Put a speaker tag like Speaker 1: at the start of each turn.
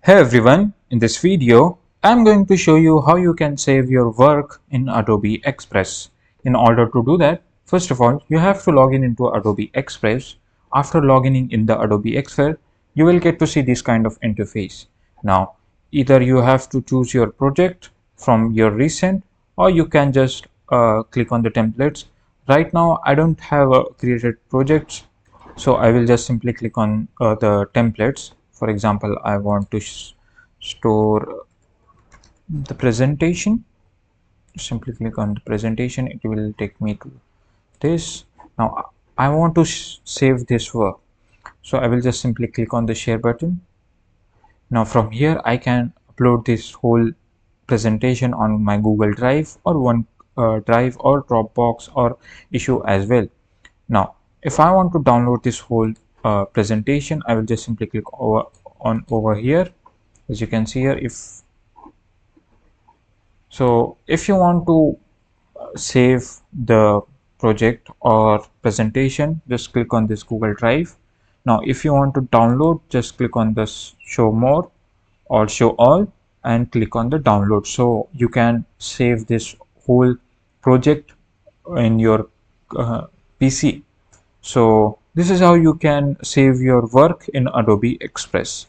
Speaker 1: Hey everyone, in this video, I'm going to show you how you can save your work in Adobe Express. In order to do that, first of all, you have to log in into Adobe Express. After logging in the Adobe Express, you will get to see this kind of interface. Now, either you have to choose your project from your recent, or you can just click on the templates. Right now, I don't have created projects, so I will just simply click on the templates. For example, I want to store the presentation. Simply click on the presentation. It will take me to this. Now I want to save this work. So I will just simply click on the share button. Now from here I can upload this whole presentation on my Google Drive or OneDrive or Dropbox or issue as well. Now if I want to download this whole presentation, I will just simply click over here. As you can see here, if you want to save the project or presentation, just click on this Google Drive. Now if you want to download, just click on this show more or show all and click on the download, so you can save this whole project in your PC. So this is how you can save your work in Adobe Express.